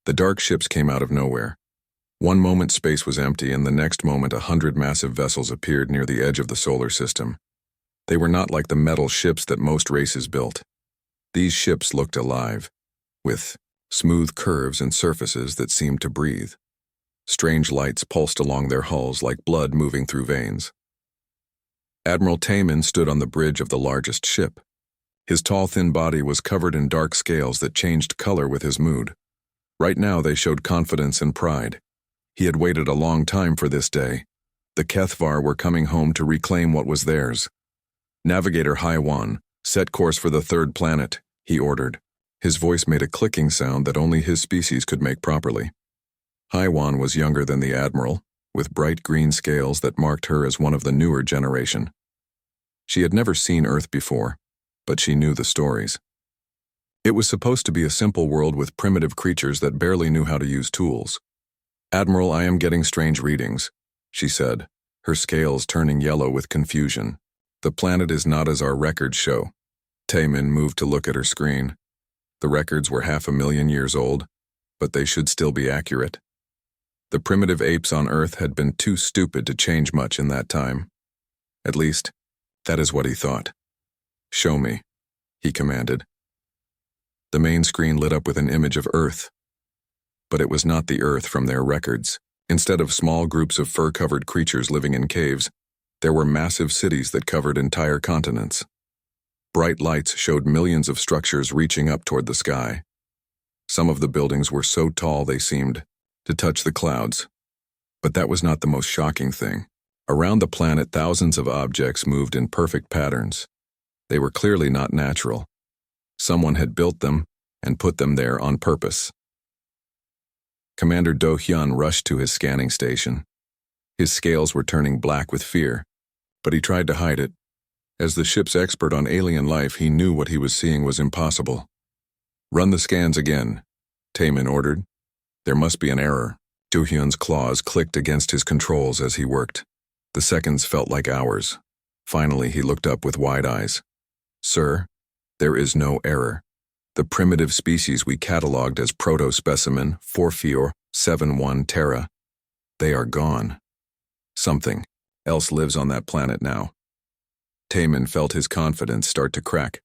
The dark ships came out of nowhere. One moment space was empty, and the next moment 100 massive vessels appeared near the edge of the solar system. They were not like the metal ships that most races built. These ships looked alive, with smooth curves and surfaces that seemed to breathe. Strange lights pulsed along their hulls like blood moving through veins. Admiral Taman stood on the bridge of the largest ship. His tall, thin body was covered in dark scales that changed color with his mood. Right now they showed confidence and pride. He had waited a long time for this day. The HFY were coming home to reclaim what was theirs. "Navigator Haiwan, set course for the third planet," he ordered. His voice made a clicking sound that only his species could make properly. Haiwan was younger than the Admiral, with bright green scales that marked her as one of the newer generation. She had never seen Earth before, but she knew the stories. It was supposed to be a simple world with primitive creatures that barely knew how to use tools. "Admiral, I am getting strange readings," she said, her scales turning yellow with confusion. "The planet is not as our records show." Taman moved to look at her screen. The records were 500,000 years old, but they should still be accurate. The primitive apes on Earth had been too stupid to change much in that time. At least, that is what he thought. "Show me," he commanded. The main screen lit up with an image of Earth. But it was not the Earth from their records. Instead of small groups of fur-covered creatures living in caves, there were massive cities that covered entire continents. Bright lights showed millions of structures reaching up toward the sky. Some of the buildings were so tall they seemed to touch the clouds. But that was not the most shocking thing. Around the planet, thousands of objects moved in perfect patterns. They were clearly not natural. Someone had built them and put them there on purpose. Commander Do Hyun rushed to his scanning station. His scales were turning black with fear, but he tried to hide it. As the ship's expert on alien life, he knew what he was seeing was impossible. "Run the scans again," Taman ordered. "There must be an error." Do Hyun's claws clicked against his controls as he worked. The seconds felt like hours. Finally, he looked up with wide eyes. "Sir, there is no error. The primitive species we cataloged as proto-specimen 4471 Terra, they are gone. Something else lives on that planet now." Taman felt his confidence start to crack.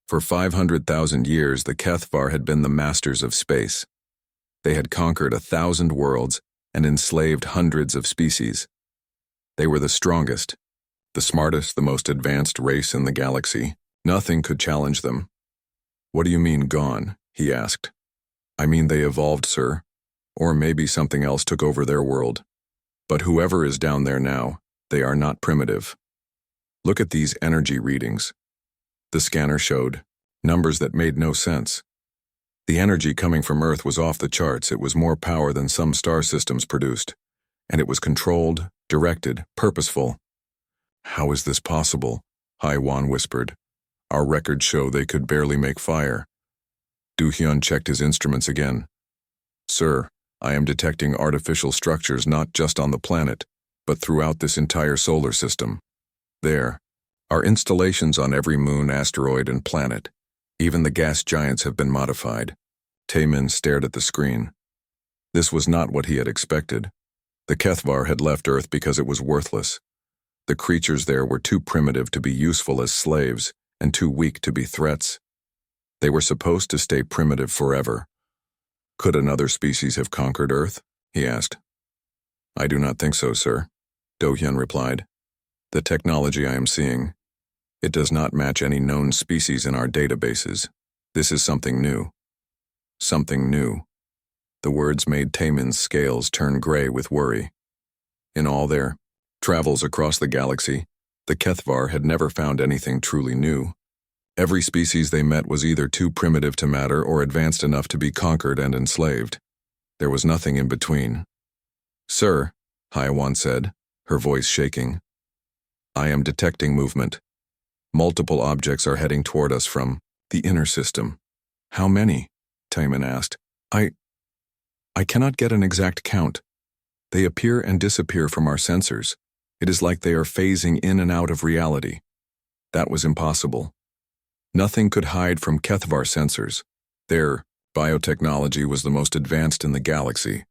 For 500,000 years, the HFY had been the masters of space. They had conquered 1,000 worlds and enslaved hundreds of species. They were the strongest, the smartest, the most advanced race in the galaxy. Nothing could challenge them. "What do you mean, gone?" he asked. "I mean they evolved, sir. Or maybe something else took over their world. But whoever is down there now, they are not primitive. Look at these energy readings." The scanner showed numbers that made no sense. The energy coming from Earth was off the charts. It was more power than some star systems produced. And it was controlled, directed, purposeful. "How is this possible?" Haiwan whispered. "Our records show they could barely make fire." Do Hyun checked his instruments again. "Sir, I am detecting artificial structures not just on the planet, but throughout this entire solar system. There are installations on every moon, asteroid, and planet. Even the gas giants have been modified." Taman stared at the screen. This was not what he had expected. The HFY had left Earth because it was worthless. The creatures there were too primitive to be useful as slaves, and too weak to be threats. They were supposed to stay primitive forever. "Could another species have conquered Earth?" he asked. "I do not think so, sir," Do Hyun replied. "The technology I am seeing, it does not match any known species in our databases. This is something new." Something new. The words made Taman's scales turn gray with worry. In all their travels across the galaxy, the HFY had never found anything truly new. Every species they met was either too primitive to matter or advanced enough to be conquered and enslaved. There was nothing in between. "Sir," Haiwan said, her voice shaking, "I am detecting movement. Multiple objects are heading toward us from the inner system." "How many?" Taman asked. I cannot get an exact count. They appear and disappear from our sensors. It is like they are phasing in and out of reality." That was impossible. Nothing could hide from HFY sensors. Their Biotechnology was the most advanced in the galaxy.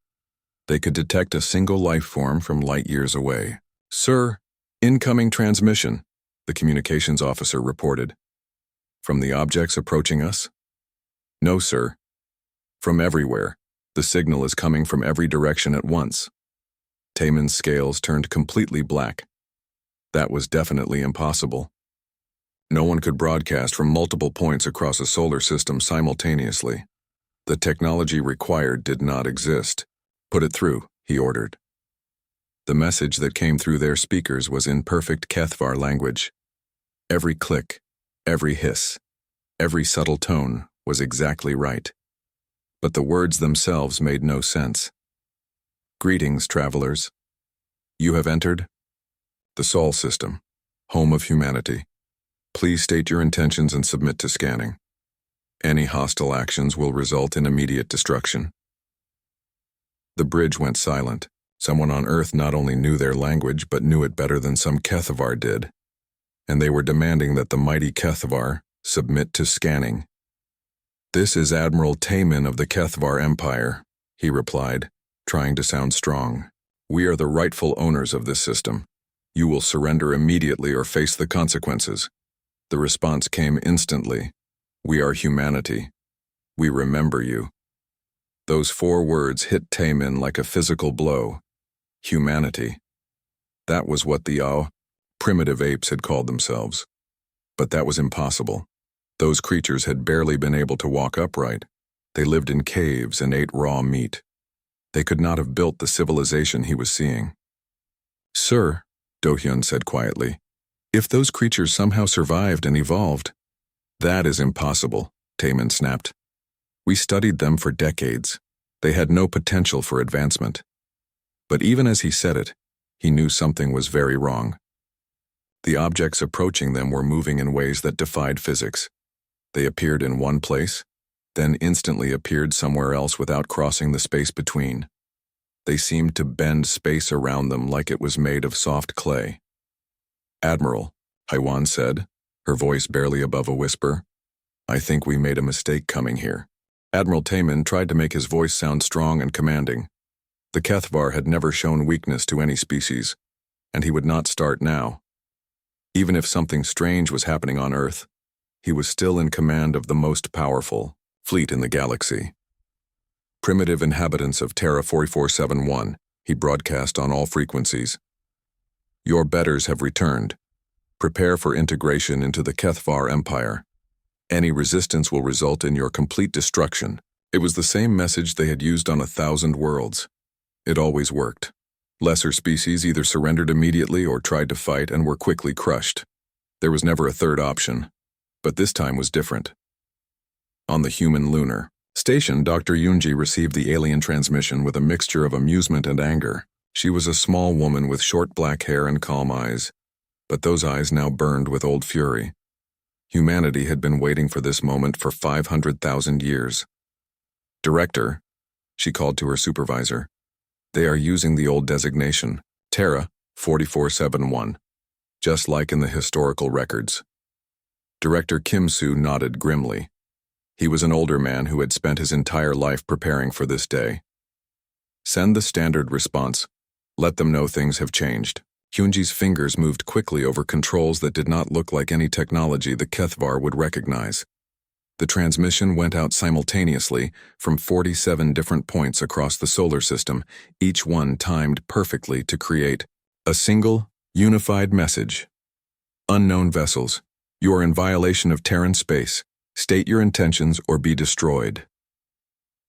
They could detect a single life form from light years away. "Sir, incoming transmission," the communications officer reported. "From the objects approaching us?" "No, sir. From everywhere. The signal is coming from every direction at once." Taemin's scales turned completely black. That was definitely impossible. No one could broadcast from multiple points across a solar system simultaneously. The technology required did not exist. "Put it through," he ordered. The message that came through their speakers was in perfect HFY language. Every click, every hiss, every subtle tone was exactly right. But the words themselves made no sense. "Greetings, travelers. You have entered the Sol system, home of humanity. Please state your intentions and submit to scanning. Any hostile actions will result in immediate destruction." The bridge went silent. Someone on Earth not only knew their language, but knew it better than some HFY did. And they were demanding that the mighty HFY submit to scanning. "This is Admiral Taemin of the HFY Empire," he replied, trying to sound strong. "We are the rightful owners of this system. You will surrender immediately or face the consequences." The response came instantly. "We are humanity. We remember you." Those 4 words hit Taemin like a physical blow. Humanity. That was what the primitive apes had called themselves. But that was impossible. Those creatures had barely been able to walk upright. They lived in caves and ate raw meat. They could not have built the civilization he was seeing. "Sir," Do-hyun said quietly, "if those creatures somehow survived and evolved—" "That is impossible," Taemin snapped. "We studied them for decades. They had no potential for advancement." But even as he said it, he knew something was very wrong. The objects approaching them were moving in ways that defied physics. They appeared in one place, then instantly appeared somewhere else without crossing the space between. They seemed to bend space around them like it was made of soft clay. "Admiral," Haiwan said, her voice barely above a whisper, "I think we made a mistake coming here." Admiral Taemin tried to make his voice sound strong and commanding. The HFY had never shown weakness to any species, and he would not start now. Even if something strange was happening on Earth, he was still in command of the most powerful fleet in the galaxy. "Primitive inhabitants of Terra 4471, he broadcast on all frequencies. "Your betters have returned. Prepare for integration into the HFY Empire. Any resistance will result in your complete destruction." It was the same message they had used on 1,000 worlds. It always worked. Lesser species either surrendered immediately or tried to fight and were quickly crushed. There was never a third option. But this time was different. On the human lunar station, Dr. Yoonji received the alien transmission with a mixture of amusement and anger. She was a small woman with short black hair and calm eyes, but those eyes now burned with old fury. Humanity had been waiting for this moment for 500,000 years. "Director," she called to her supervisor, "they are using the old designation, Terra 4471, just like in the historical records." Director Kim Soo nodded grimly. He was an older man who had spent his entire life preparing for this day. "Send the standard response. Let them know things have changed." Hyunji's fingers moved quickly over controls that did not look like any technology the HFY would recognize. The transmission went out simultaneously from 47 different points across the solar system, each one timed perfectly to create a single, unified message. "Unknown vessels, you are in violation of Terran space. State your intentions or be destroyed."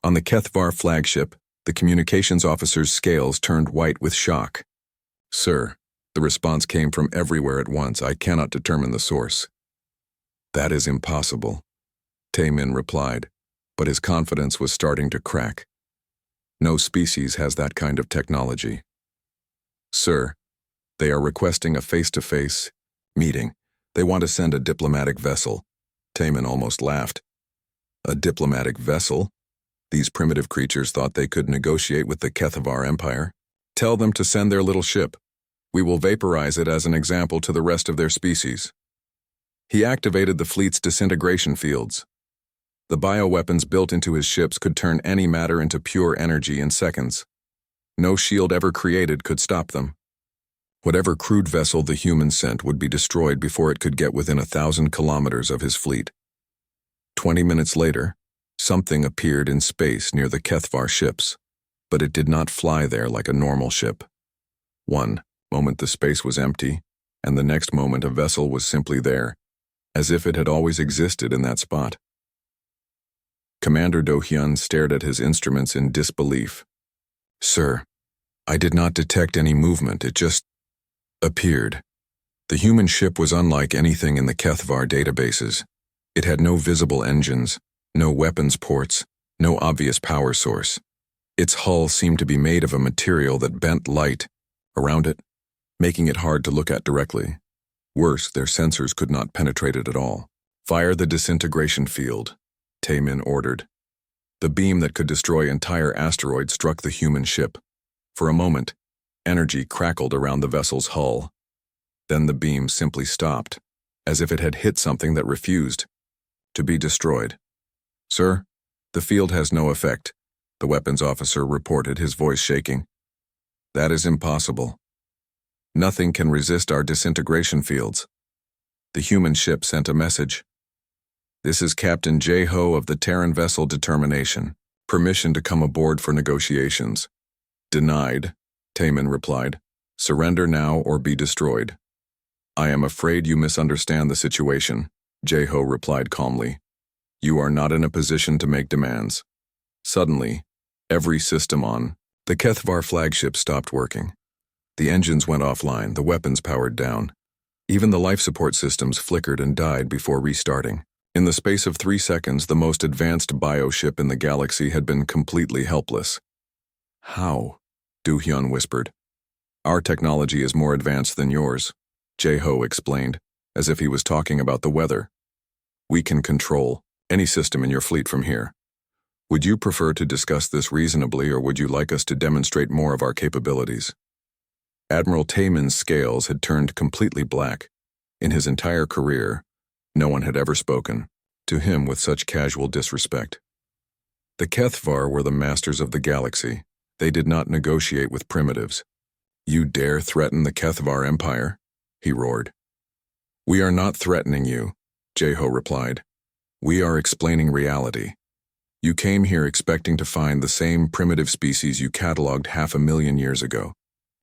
On the HFY flagship, the communications officer's scales turned white with shock. "Sir," the response came from everywhere at once. "I cannot determine the source." "That is impossible," Taemin replied, but his confidence was starting to crack. "No species has that kind of technology." "Sir, they are requesting a face-to-face meeting. They want to send a diplomatic vessel." Taemin almost laughed. "A diplomatic vessel? These primitive creatures thought they could negotiate with the HFY Empire. Tell them to send their little ship. We will vaporize it as an example to the rest of their species." He activated the fleet's disintegration fields. The bioweapons built into his ships could turn any matter into pure energy in seconds. No shield ever created could stop them. Whatever crude vessel the humans sent would be destroyed before it could get within 1,000 kilometers of his fleet. 20 minutes later, something appeared in space near the HFY ships, but it did not fly there like a normal ship. One moment the space was empty, and the next moment a vessel was simply there, as if it had always existed in that spot. Commander Do-hyun stared at his instruments in disbelief. "Sir, I did not detect any movement, it just appeared. The human ship was unlike anything in the HFY databases. It had no visible engines, no weapons ports, no obvious power source. Its hull seemed to be made of a material that bent light around it, making it hard to look at directly. Worse, their sensors could not penetrate it at all. Fire the disintegration field," Taemin ordered. The beam that could destroy entire asteroids struck the human ship. For a moment, energy crackled around the vessel's hull. Then the beam simply stopped, as if it had hit something that refused to be destroyed. "Sir, the field has no effect," the weapons officer reported, his voice shaking. "That is impossible. Nothing can resist our disintegration fields." The human ship sent a message. "This is Captain Jae-ho of the Terran vessel Determination. Permission to come aboard for negotiations." "Denied," Taemin replied. "Surrender now or be destroyed." "I am afraid you misunderstand the situation," Jae-ho replied calmly. "You are not in a position to make demands." Suddenly, every system on the HFY flagship stopped working. The engines went offline, the weapons powered down. Even the life support systems flickered and died before restarting. In the space of 3 seconds, the most advanced bioship in the galaxy had been completely helpless. "How?" Do-hyun whispered. "Our technology is more advanced than yours," Jae-ho explained, as if he was talking about the weather. "We can control any system in your fleet from here. Would you prefer to discuss this reasonably, or would you like us to demonstrate more of our capabilities?" Admiral Taemin's scales had turned completely black. In his entire career, no one had ever spoken to him with such casual disrespect. The HFY were the masters of the galaxy. They did not negotiate with primitives. "You dare threaten the HFY Empire?" he roared. "We are not threatening you," Jae-ho replied. "We are explaining reality. You came here expecting to find the same primitive species you cataloged 500,000 years ago.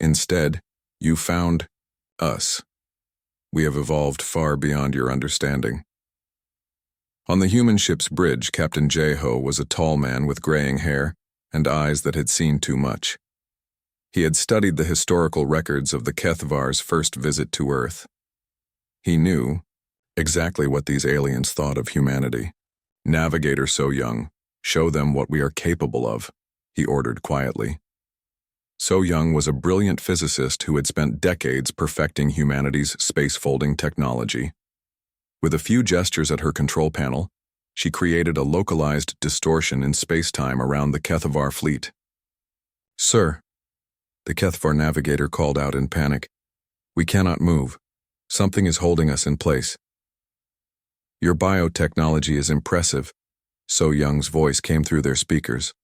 Instead, you found us. We have evolved far beyond your understanding." On the human ship's bridge, Captain Jae-ho was a tall man with graying hair and eyes that had seen too much. He had studied the historical records of the HFY's first visit to Earth. He knew exactly what these aliens thought of humanity. "Navigator So Young, show them what we are capable of," he ordered quietly. So Young was a brilliant physicist who had spent decades perfecting humanity's space-folding technology. With a few gestures at her control panel, she created a localized distortion in space-time around the HFY fleet. "Sir," the HFY navigator called out in panic, "we cannot move. Something is holding us in place." "Your biotechnology is impressive," So Young's voice came through their speakers.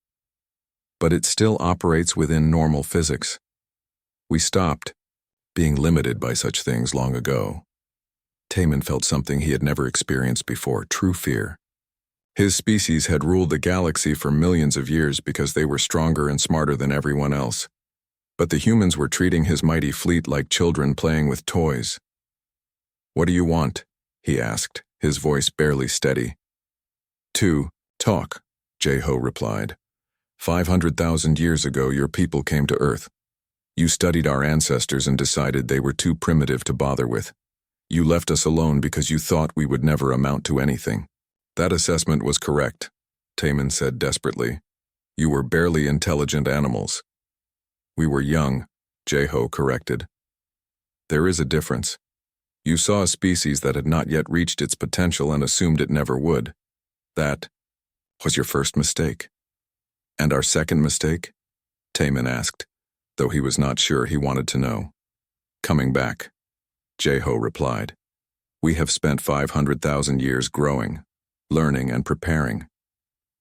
"But it still operates within normal physics. We stopped being limited by such things long ago." Taemin felt something he had never experienced before, true fear. His species had ruled the galaxy for millions of years because they were stronger and smarter than everyone else. But the humans were treating his mighty fleet like children playing with toys. "What do you want?" he asked, his voice barely steady. "To talk," Jae-ho replied. 500,000 years ago, your people came to Earth. You studied our ancestors and decided they were too primitive to bother with. You left us alone because you thought we would never amount to anything. That assessment was correct," Taemin said desperately. "You were barely intelligent animals." "We were young," Jae-ho corrected. "There is a difference. You saw a species that had not yet reached its potential and assumed it never would. That was your first mistake." "And our second mistake?" Taemin asked, though he was not sure he wanted to know. "Coming back," Jae-ho replied. "We have spent 500,000 years growing, learning and preparing.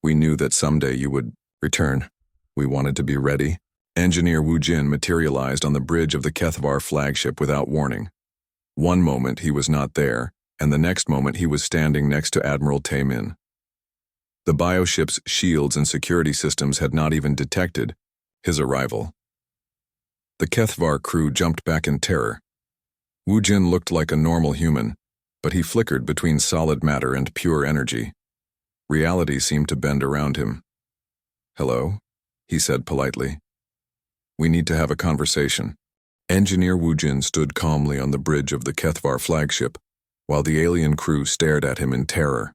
We knew that someday you would return. We wanted to be ready. Engineer Wu Jin materialized on the bridge of the HFY flagship without warning. One moment he was not there, and the next moment he was standing next to Admiral Tae-min. The bioship's shields and security systems had not even detected his arrival. The HFY crew jumped back in terror. Wu Jin looked like a normal human, but he flickered between solid matter and pure energy. Reality seemed to bend around him. "Hello," he said politely. "We need to have a conversation." Engineer Wu Jin stood calmly on the bridge of the HFY flagship, while the alien crew stared at him in terror.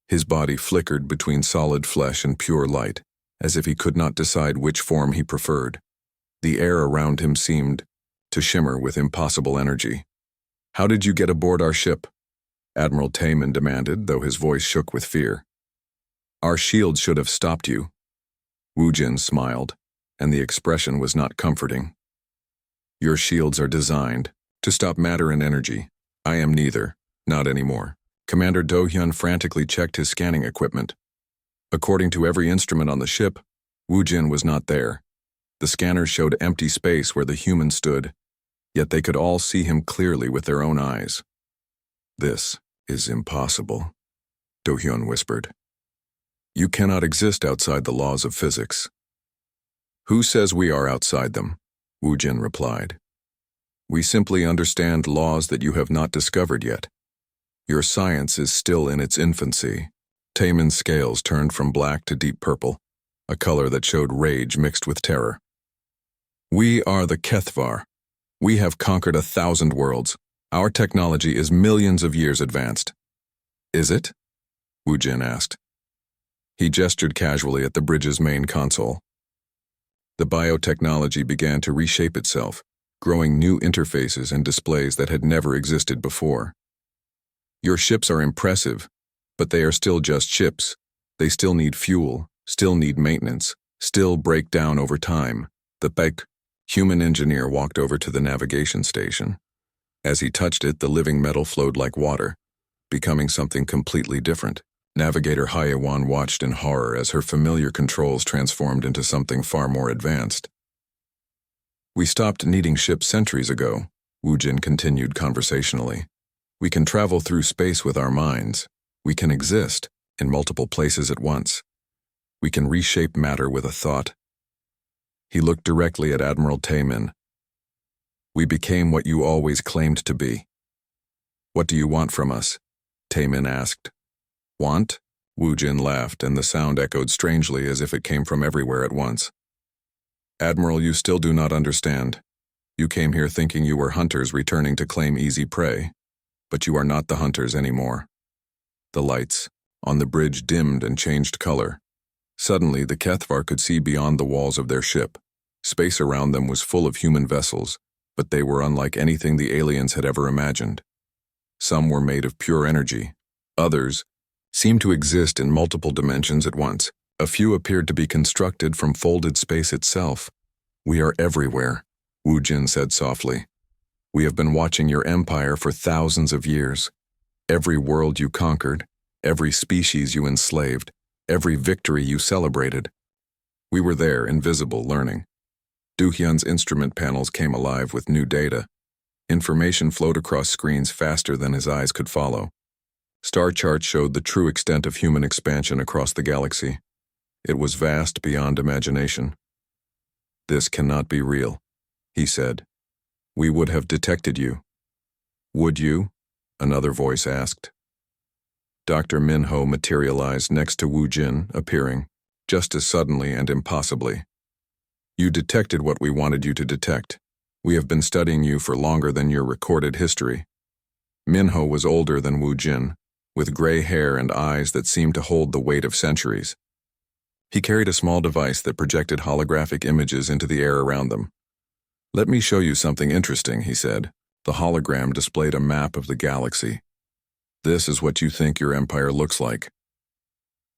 His body flickered between solid flesh and pure light, as if he could not decide which form he preferred. The air around him seemed to shimmer with impossible energy. "How did you get aboard our ship?" Admiral Tae-min demanded, though his voice shook with fear. "Our shield should have stopped you." Wu Jin smiled, and the expression was not comforting. "Your shields are designed to stop matter and energy. I am neither, not anymore." Commander Do-hyun frantically checked his scanning equipment. According to every instrument on the ship, Wu Jin was not there. The scanners showed empty space where the human stood, yet they could all see him clearly with their own eyes. "This is impossible," Do-hyun whispered. "You cannot exist outside the laws of physics." "Who says we are outside them?" Wu Jin replied. "We simply understand laws that you have not discovered yet. Your science is still in its infancy." Taemin's scales turned from black to deep purple, a color that showed rage mixed with terror. "We are the HFY. We have conquered 1,000 worlds. Our technology is millions of years advanced." "Is it?" Wu Jin asked. He gestured casually at the bridge's main console. The biotechnology began to reshape itself, growing new interfaces and displays that had never existed before. "Your ships are impressive, but they are still just ships. They still need fuel, still need maintenance, still break down over time." The big human engineer walked over to the navigation station. As he touched it, the living metal flowed like water, becoming something completely different. Navigator Hyewan watched in horror as her familiar controls transformed into something far more advanced. "We stopped needing ships centuries ago," Wu Jin continued conversationally. "We can travel through space with our minds. We can exist in multiple places at once. We can reshape matter with a thought." He looked directly at Admiral Tae-min. "We became what you always claimed to be." "What do you want from us?" Tae-min asked. "Want?" Wu Jin laughed, and the sound echoed strangely as if it came from everywhere at once. "Admiral, you still do not understand. You came here thinking you were hunters returning to claim easy prey, but you are not the hunters anymore." The lights on the bridge dimmed and changed color. Suddenly, the HFY could see beyond the walls of their ship. Space around them was full of human vessels, but they were unlike anything the aliens had ever imagined. Some were made of pure energy. Others seemed to exist in multiple dimensions at once. A few appeared to be constructed from folded space itself. "We are everywhere," Wu Jin said softly. "We have been watching your empire for thousands of years. Every world you conquered, every species you enslaved, every victory you celebrated. We were there, invisible, learning." Do-hyun's instrument panels came alive with new data. Information flowed across screens faster than his eyes could follow. Star charts showed the true extent of human expansion across the galaxy. It was vast beyond imagination. "This cannot be real," he said. "We would have detected you." "Would you?" another voice asked. Dr. Min-ho materialized next to Wu Jin, appearing, just as suddenly and impossibly. "You detected what we wanted you to detect. We have been studying you for longer than your recorded history." Min-ho was older than Wu Jin, with gray hair and eyes that seemed to hold the weight of centuries. He carried a small device that projected holographic images into the air around them. "Let me show you something interesting," he said. The hologram displayed a map of the galaxy. "This is what you think your empire looks like."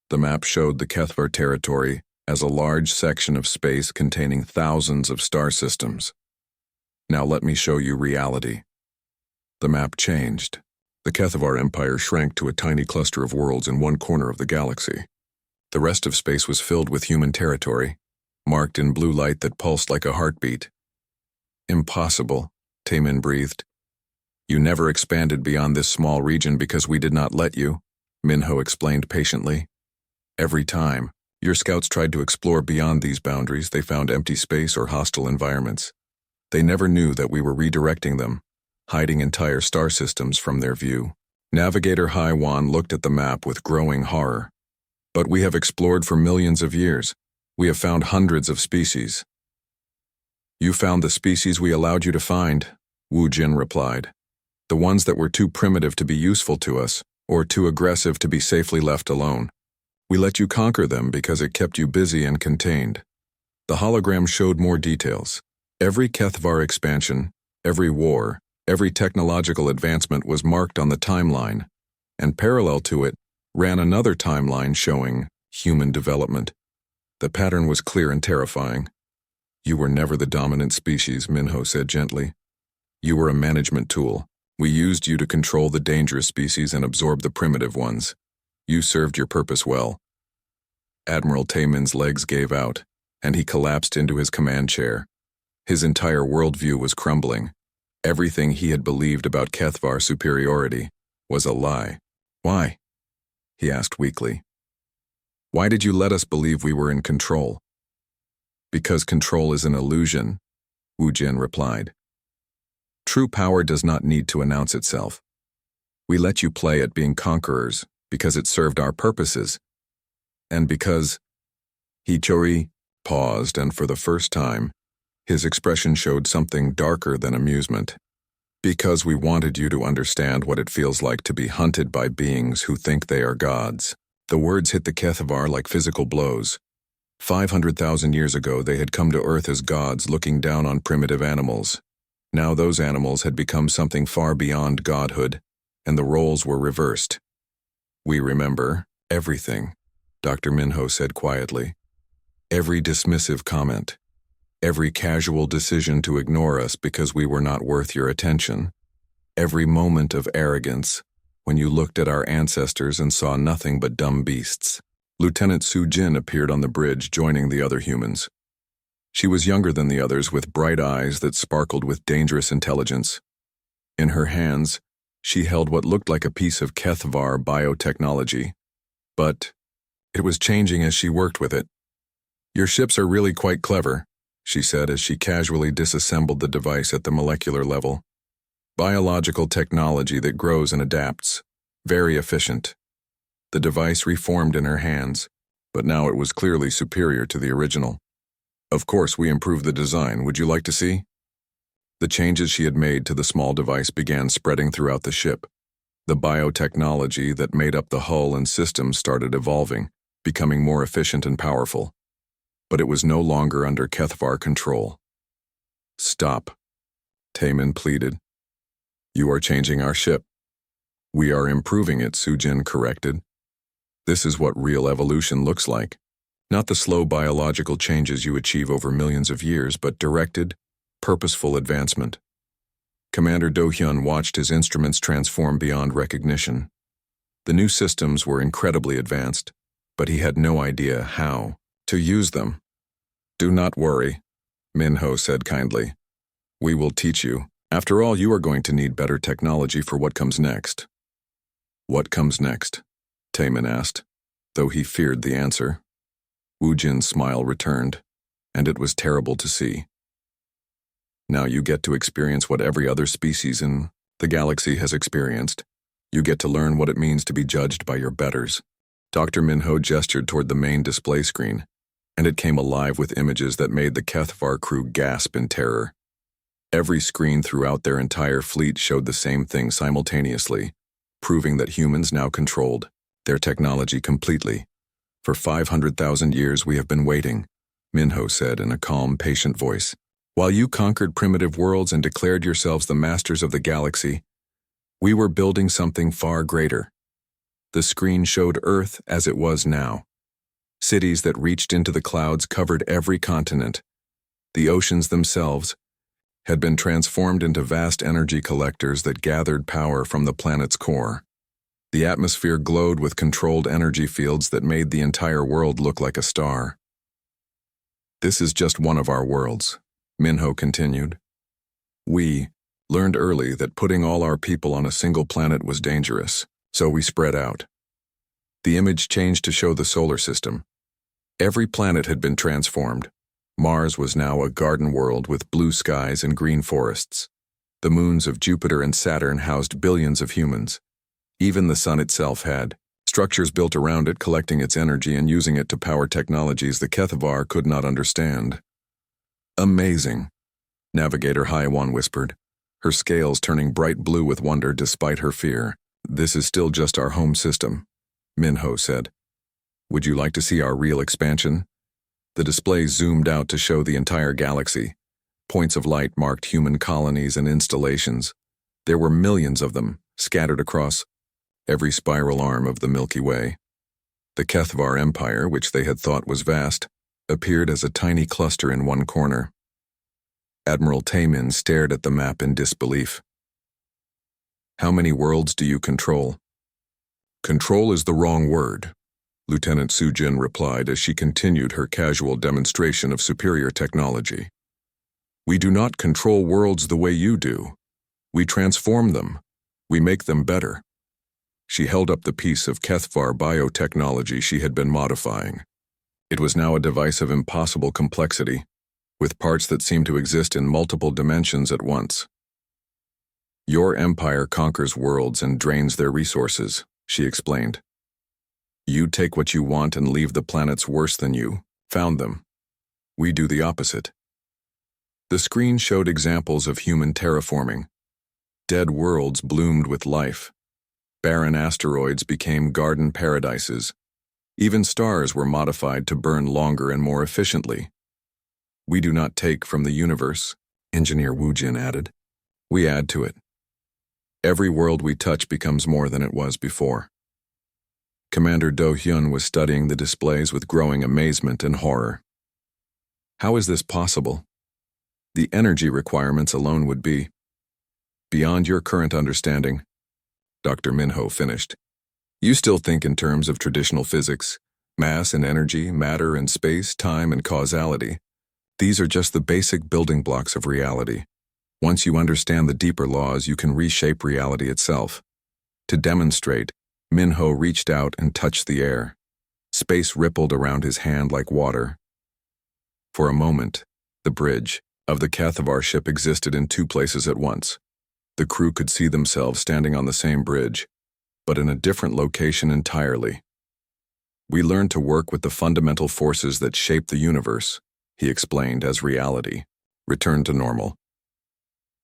The map showed the HFY territory as a large section of space containing thousands of star systems. "Now let me show you reality." The map changed. The HFY empire shrank to a tiny cluster of worlds in one corner of the galaxy. The rest of space was filled with human territory, marked in blue light that pulsed like a heartbeat. Impossible, Taemin breathed. You never expanded beyond this small region because we did not let you, Minho explained patiently. Every time your scouts tried to explore beyond these boundaries, they found empty space or hostile environments. They never knew that we were redirecting them, hiding entire star systems from their view. Navigator Hai Wan looked at the map with growing horror. But we have explored for millions of years. We have found hundreds of species. You found the species we allowed you to find, Wu Jin replied. The ones that were too primitive to be useful to us, or too aggressive to be safely left alone. We let you conquer them because it kept you busy and contained. The hologram showed more details. Every Kethvar expansion, every war, every technological advancement was marked on the timeline, and parallel to it ran another timeline showing human development. The pattern was clear and terrifying. You were never the dominant species, Minho said gently. You were a management tool. We used you to control the dangerous species and absorb the primitive ones. You served your purpose well. Admiral Taemin's legs gave out, and he collapsed into his command chair. His entire worldview was crumbling. Everything he had believed about Kethvar superiority was a lie. Why? He asked weakly. Why did you let us believe we were in control? Because control is an illusion, Wu Jin replied. True power does not need to announce itself. We let you play at being conquerors because it served our purposes. And because Hichori paused, and for the first time, his expression showed something darker than amusement. Because we wanted you to understand what it feels like to be hunted by beings who think they are gods. The words hit the Kethvar like physical blows. 500,000 years ago, they had come to Earth as gods looking down on primitive animals. Now those animals had become something far beyond godhood, and the roles were reversed. We remember everything, Dr. Minho said quietly. Every dismissive comment. Every casual decision to ignore us because we were not worth your attention. Every moment of arrogance when you looked at our ancestors and saw nothing but dumb beasts. Lieutenant Su Jin appeared on the bridge, joining the other humans. She was younger than the others, with bright eyes that sparkled with dangerous intelligence. In her hands, she held what looked like a piece of Kethvar biotechnology. But it was changing as she worked with it. Your ships are really quite clever, she said as she casually disassembled the device at the molecular level. Biological technology that grows and adapts. Very efficient. The device reformed in her hands, but now it was clearly superior to the original. Of course, we improved the design. Would you like to see? The changes she had made to the small device began spreading throughout the ship. The biotechnology that made up the hull and systems started evolving, becoming more efficient and powerful. But it was no longer under Kethvar control. Stop, Taemin pleaded. You are changing our ship. We are improving it, Sujin corrected. This is what real evolution looks like. Not the slow biological changes you achieve over millions of years, but directed, purposeful advancement. Commander Do-hyun watched his instruments transform beyond recognition. The new systems were incredibly advanced, but he had no idea how to use them. Do not worry, Minho said kindly. We will teach you. After all, you are going to need better technology for what comes next. What comes next? Taemin asked, though he feared the answer. Wu Jin's smile returned, and it was terrible to see. Now you get to experience what every other species in the galaxy has experienced. You get to learn what it means to be judged by your betters. Dr. Minho gestured toward the main display screen, and it came alive with images that made the Kethvar crew gasp in terror. Every screen throughout their entire fleet showed the same thing simultaneously, proving that humans now controlled their technology completely. For 500,000 years we have been waiting, Minho said in a calm, patient voice. While you conquered primitive worlds and declared yourselves the masters of the galaxy, we were building something far greater. The screen showed Earth as it was now. Cities that reached into the clouds covered every continent. The oceans themselves had been transformed into vast energy collectors that gathered power from the planet's core. The atmosphere glowed with controlled energy fields that made the entire world look like a star. "This is just one of our worlds," Minho continued. "We learned early that putting all our people on a single planet was dangerous, so we spread out." The image changed to show the solar system. Every planet had been transformed. Mars was now a garden world with blue skies and green forests. The moons of Jupiter and Saturn housed billions of humans. Even the sun itself had structures built around it, collecting its energy and using it to power technologies the Kethavar could not understand. "Amazing," Navigator Haiwan whispered, her scales turning bright blue with wonder despite her fear. "This is still just our home system," Minho said. "Would you like to see our real expansion?" The display zoomed out to show the entire galaxy. Points of light marked human colonies and installations. There were millions of them, scattered across every spiral arm of the Milky Way. The Kethavar Empire, which they had thought was vast, appeared as a tiny cluster in one corner. Admiral Taemin stared at the map in disbelief. "How many worlds do you control?" "Control is the wrong word," Lieutenant Sujin replied as she continued her casual demonstration of superior technology. "We do not control worlds the way you do. We transform them. We make them better." She held up the piece of Kethavar biotechnology she had been modifying. It was now a device of impossible complexity, with parts that seemed to exist in multiple dimensions at once. "Your empire conquers worlds and drains their resources," she explained. "You take what you want and leave the planets worse than you found them. We do the opposite." The screen showed examples of human terraforming. Dead worlds bloomed with life. Barren asteroids became garden paradises. Even stars were modified to burn longer and more efficiently. "We do not take from the universe," Engineer Woojin added. "We add to it. Every world we touch becomes more than it was before." Commander Do-hyun was studying the displays with growing amazement and horror. "How is this possible? The energy requirements alone would be beyond your current understanding," Dr. Minho finished. "You still think in terms of traditional physics, mass and energy, matter and space, time and causality. These are just the basic building blocks of reality. Once you understand the deeper laws, you can reshape reality itself." To demonstrate, Minho reached out and touched the air. Space rippled around his hand like water. For a moment, the bridge of the Kethavar ship existed in two places at once. The crew could see themselves standing on the same bridge, but in a different location entirely. "We learned to work with the fundamental forces that shape the universe," he explained as reality returned to normal.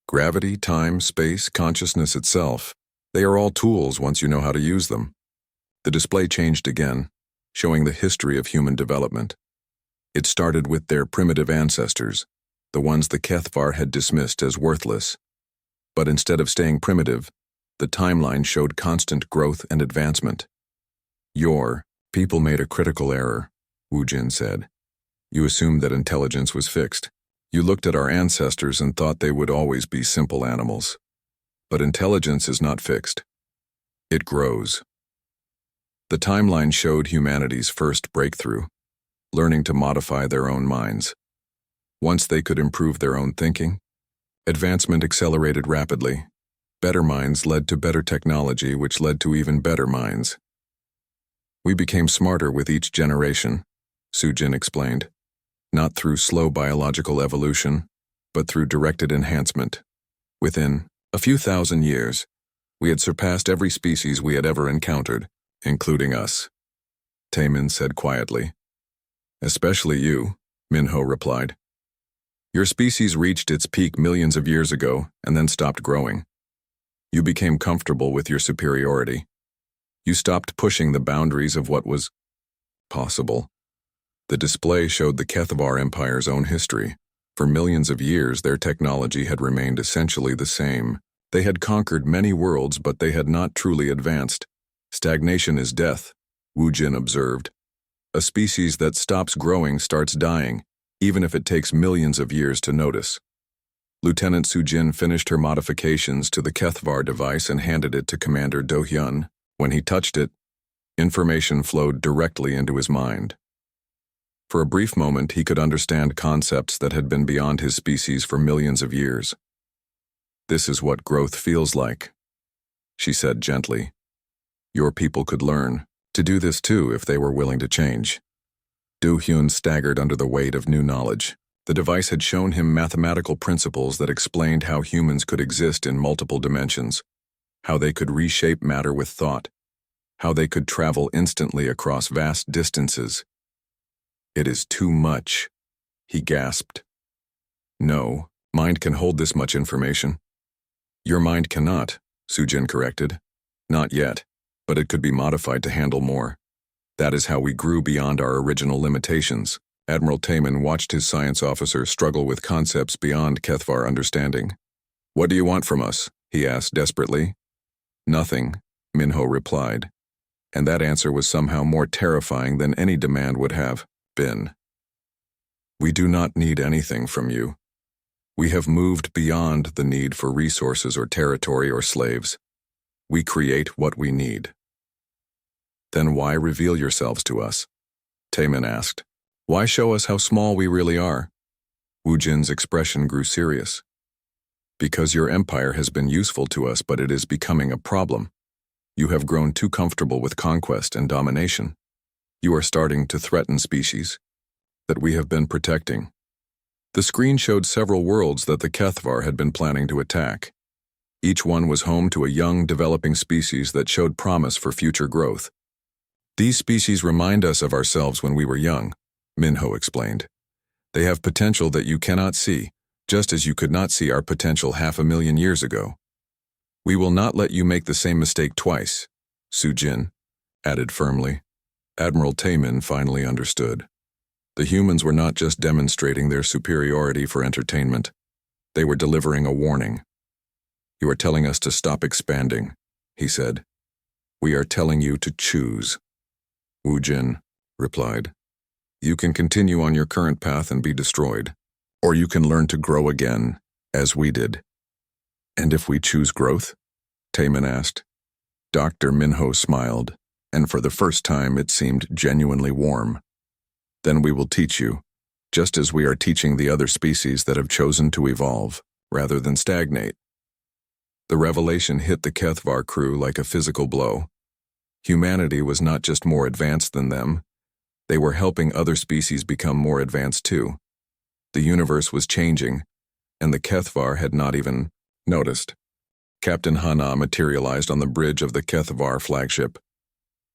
"Gravity, time, space, consciousness itself, they are all tools once you know how to use them." The display changed again, showing the history of human development. It started with their primitive ancestors, the ones the Kethavar had dismissed as worthless. But instead of staying primitive, the timeline showed constant growth and advancement. "Your people made a critical error," Woojin said. "You assumed that intelligence was fixed. You looked at our ancestors and thought they would always be simple animals. But intelligence is not fixed. It grows." The timeline showed humanity's first breakthrough, learning to modify their own minds. Once they could improve their own thinking, advancement accelerated rapidly. Better minds led to better technology, which led to even better minds. "We became smarter with each generation," Sujin explained. "Not through slow biological evolution, but through directed enhancement. Within a few thousand years, we had surpassed every species we had ever encountered, including us," Taemin said quietly. "Especially you," Minho replied. "Your species reached its peak millions of years ago and then stopped growing. You became comfortable with your superiority. You stopped pushing the boundaries of what was possible." The display showed the Kethavar Empire's own history. For millions of years, their technology had remained essentially the same. They had conquered many worlds, but they had not truly advanced. "Stagnation is death," Woojin observed. "A species that stops growing starts dying, even if it takes millions of years to notice." Lieutenant Sujin finished her modifications to the Kethavar device and handed it to Commander Do-hyun. When he touched it, information flowed directly into his mind. For a brief moment, he could understand concepts that had been beyond his species for millions of years. "This is what growth feels like," she said gently. "Your people could learn to do this too if they were willing to change." Du Hyun staggered under the weight of new knowledge. The device had shown him mathematical principles that explained how humans could exist in multiple dimensions, how they could reshape matter with thought, how they could travel instantly across vast distances. "It is too much," he gasped. "No, mind can hold this much information." "Your mind cannot," Sujin corrected. "Not yet, but it could be modified to handle more. That is how we grew beyond our original limitations." Admiral Taemin watched his science officer struggle with concepts beyond Kethvar understanding. "What do you want from us?" he asked desperately. "Nothing," Minho replied, and that answer was somehow more terrifying than any demand would have been. "We do not need anything from you. We have moved beyond the need for resources or territory or slaves. We create what we need." "Then why reveal yourselves to us?" Taemin asked. "Why show us how small we really are?" Wu Jin's expression grew serious. "Because your empire has been useful to us, but it is becoming a problem. You have grown too comfortable with conquest and domination. You are starting to threaten species that we have been protecting." The screen showed several worlds that the Kethvar had been planning to attack. Each one was home to a young, developing species that showed promise for future growth. "These species remind us of ourselves when we were young," Minho explained. "They have potential that you cannot see, just as you could not see our potential 500,000 years ago. We will not let you make the same mistake twice," Sujin added firmly. Admiral Taemin finally understood. The humans were not just demonstrating their superiority for entertainment. They were delivering a warning. "You are telling us to stop expanding," he said. "We are telling you to choose." Wu Jin replied. "You can continue on your current path and be destroyed, or you can learn to grow again, as we did." "And if we choose growth?" Taemin asked. Dr. Minho smiled, and for the first time it seemed genuinely warm. "Then we will teach you, just as we are teaching the other species that have chosen to evolve, rather than stagnate." The revelation hit the Kethvar crew like a physical blow. Humanity was not just more advanced than them, they were helping other species become more advanced too. The universe was changing, and the Kethvar had not even noticed. Captain Hana materialized on the bridge of the Kethvar flagship,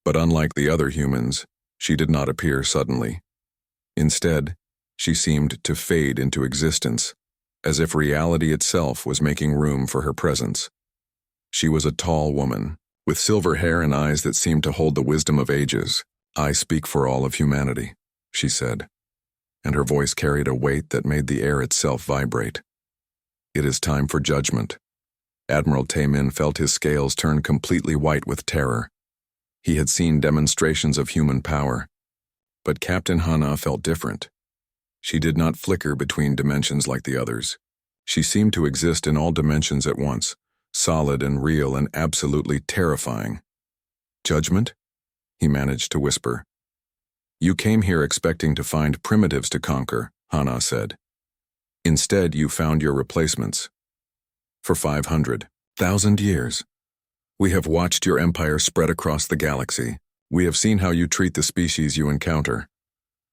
but unlike the other humans, she did not appear suddenly. Instead, she seemed to fade into existence, as if reality itself was making room for her presence. She was a tall woman, with silver hair and eyes that seemed to hold the wisdom of ages. "I speak for all of humanity," she said, and her voice carried a weight that made the air itself vibrate. "It is time for judgment." Admiral Taemin felt his scales turn completely white with terror. He had seen demonstrations of human power, but Captain Hana felt different. She did not flicker between dimensions like the others. She seemed to exist in all dimensions at once, solid and real and absolutely terrifying. "Judgment?" he managed to whisper. "You came here expecting to find primitives to conquer," Hana said. "Instead, you found your replacements. For 500,000 years, we have watched your empire spread across the galaxy. We have seen how you treat the species you encounter."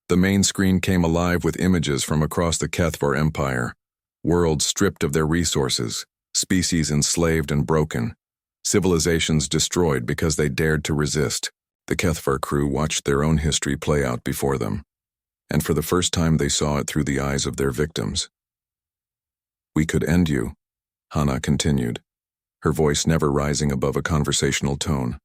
The main screen came alive with images from across the Kethvar Empire, worlds stripped of their resources, species enslaved and broken, civilizations destroyed because they dared to resist. The Kethvar crew watched their own history play out before them, and for the first time they saw it through the eyes of their victims. "We could end you," Hana continued, her voice never rising above a conversational tone.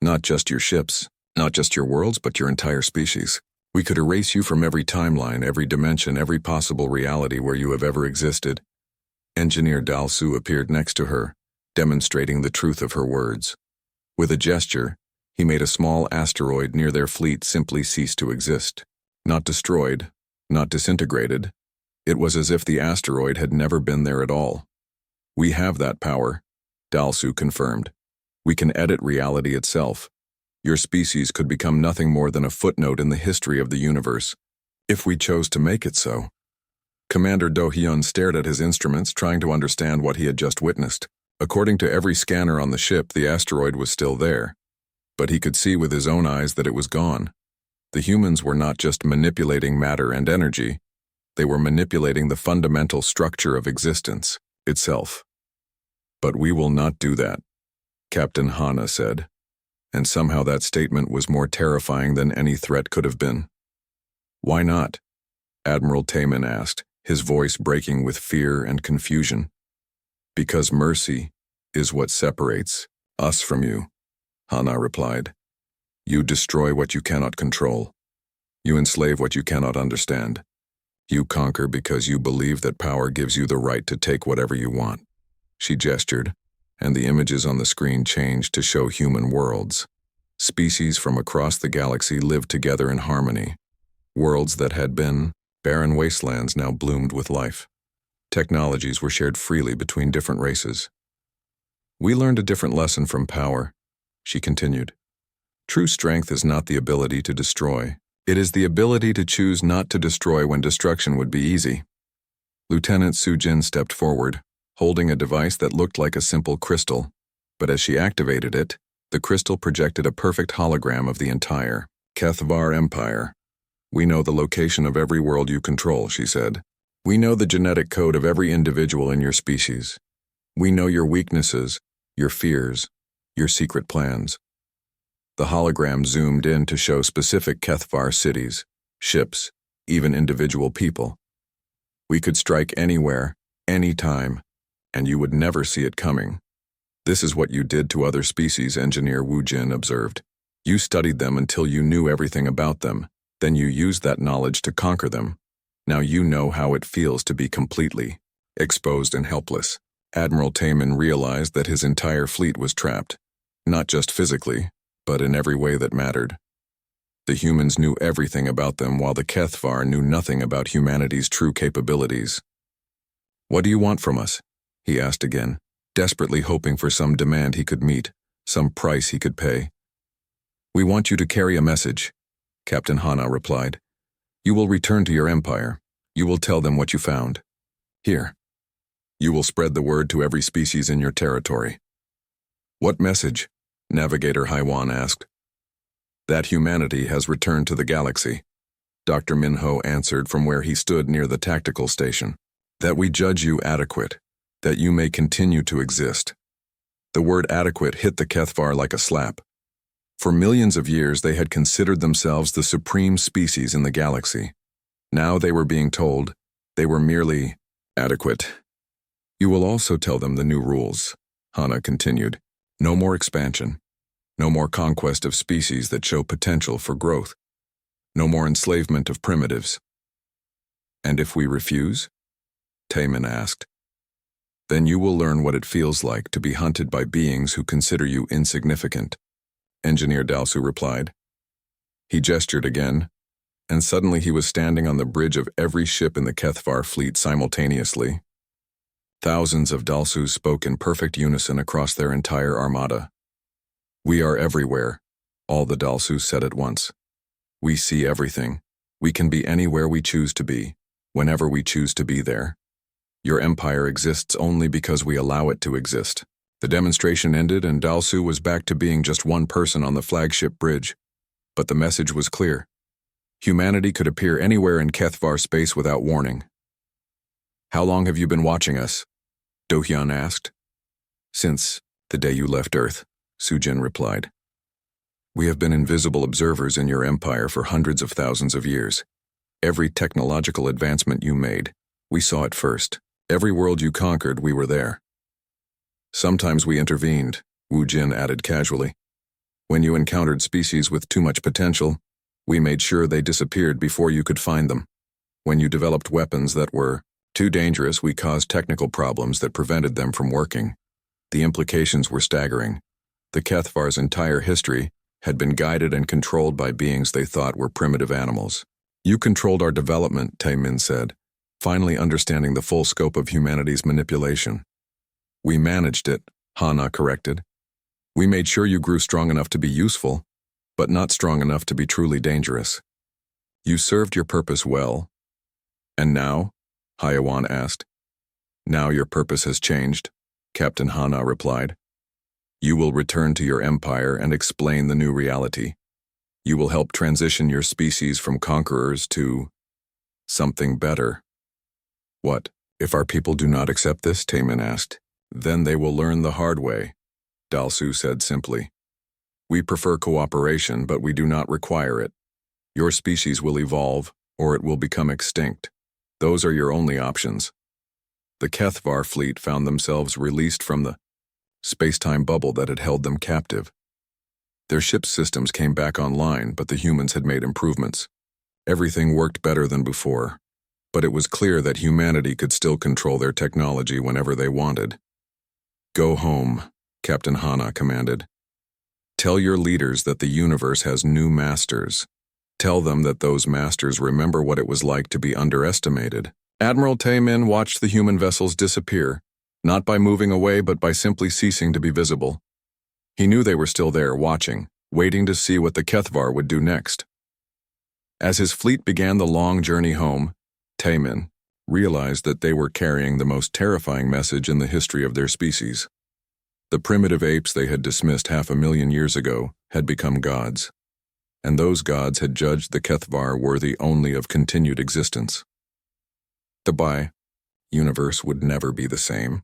"Not just your ships, not just your worlds, but your entire species. We could erase you from every timeline, every dimension, every possible reality where you have ever existed." Engineer Dalsu appeared next to her, demonstrating the truth of her words. With a gesture, he made a small asteroid near their fleet simply cease to exist. Not destroyed, not disintegrated. It was as if the asteroid had never been there at all. "We have that power," Dalsu confirmed. We can edit reality itself. Your species could become nothing more than a footnote in the history of the universe, if we chose to make it so. Commander Do-hyun stared at his instruments, trying to understand what he had just witnessed. According to every scanner on the ship, the asteroid was still there, but he could see with his own eyes that it was gone. The humans were not just manipulating matter and energy, they were manipulating the fundamental structure of existence itself. But we will not do that, Captain Hana said, and somehow that statement was more terrifying than any threat could have been. Why not? Admiral Taemin asked, his voice breaking with fear and confusion. Because mercy is what separates us from you, Hana replied. You destroy what you cannot control. You enslave what you cannot understand. You conquer because you believe that power gives you the right to take whatever you want. She gestured, and the images on the screen changed to show human worlds. Species from across the galaxy lived together in harmony. Worlds that had been barren wastelands now bloomed with life. Technologies were shared freely between different races. We learned a different lesson from power, she continued. True strength is not the ability to destroy. It is the ability to choose not to destroy when destruction would be easy. Lieutenant Sujin stepped forward, holding a device that looked like a simple crystal, but as she activated it, the crystal projected a perfect hologram of the entire HFY Empire. We know the location of every world you control, she said. We know the genetic code of every individual in your species. We know your weaknesses, your fears, your secret plans. The hologram zoomed in to show specific HFY cities, ships, even individual people. We could strike anywhere, anytime, and you would never see it coming. This is what you did to other species, Engineer Wu Jin observed. You studied them until you knew everything about them, then you used that knowledge to conquer them. Now you know how it feels to be completely exposed and helpless. Admiral Taemin realized that his entire fleet was trapped, not just physically, but in every way that mattered. The humans knew everything about them while the HFY knew nothing about humanity's true capabilities. What do you want from us? He asked again, desperately hoping for some demand he could meet, some price he could pay. We want you to carry a message, Captain Hana replied. You will return to your empire. You will tell them what you found. Here. You will spread the word to every species in your territory. What message? Navigator Haiwan asked. That humanity has returned to the galaxy, Dr. Minho answered from where he stood near the tactical station. That we judge you adequate, that you may continue to exist. The word adequate hit the HFY like a slap. For millions of years they had considered themselves the supreme species in the galaxy. Now they were being told they were merely adequate. You will also tell them the new rules, Hana continued. No more expansion. No more conquest of species that show potential for growth. No more enslavement of primitives. And if we refuse? Taemin asked. Then you will learn what it feels like to be hunted by beings who consider you insignificant, Engineer Dalsu replied. He gestured again, and suddenly he was standing on the bridge of every ship in the HFY fleet simultaneously. Thousands of Dalsus spoke in perfect unison across their entire armada. We are everywhere, all the Dalsus said at once. We see everything. We can be anywhere we choose to be, whenever we choose to be there. Your empire exists only because we allow it to exist. The demonstration ended and Dalsu was back to being just one person on the flagship bridge. But the message was clear. Humanity could appear anywhere in HFY space without warning. How long have you been watching us? Do-hyun asked. Since the day you left Earth, Sujin replied. We have been invisible observers in your empire for hundreds of thousands of years. Every technological advancement you made, we saw it first. Every world you conquered, we were there. Sometimes we intervened, Wu Jin added casually. When you encountered species with too much potential, we made sure they disappeared before you could find them. When you developed weapons that were too dangerous, we caused technical problems that prevented them from working. The implications were staggering. The HFY's entire history had been guided and controlled by beings they thought were primitive animals. You controlled our development, Taemin said, finally understanding the full scope of humanity's manipulation. We managed it, Hana corrected. We made sure you grew strong enough to be useful, but not strong enough to be truly dangerous. You served your purpose well. And now? Hayawan asked. Now your purpose has changed, Captain Hana replied. You will return to your empire and explain the new reality. You will help transition your species from conquerors to something better. What, if our people do not accept this? Taemin asked. Then they will learn the hard way, Dalsu said simply. We prefer cooperation, but we do not require it. Your species will evolve, or it will become extinct. Those are your only options. The Kethvar fleet found themselves released from the space-time bubble that had held them captive. Their ship's systems came back online, but the humans had made improvements. Everything worked better than before, but it was clear that humanity could still control their technology whenever they wanted. Go home, Captain Hana commanded. Tell your leaders that the universe has new masters. Tell them that those masters remember what it was like to be underestimated. Admiral Taemin watched the human vessels disappear, not by moving away but by simply ceasing to be visible. He knew they were still there, watching, waiting to see what the Kethvar would do next. As his fleet began the long journey home, Taemin realized that they were carrying the most terrifying message in the history of their species. The primitive apes they had dismissed 500,000 years ago had become gods, and those gods had judged the Kethvar worthy only of continued existence. The universe would never be the same.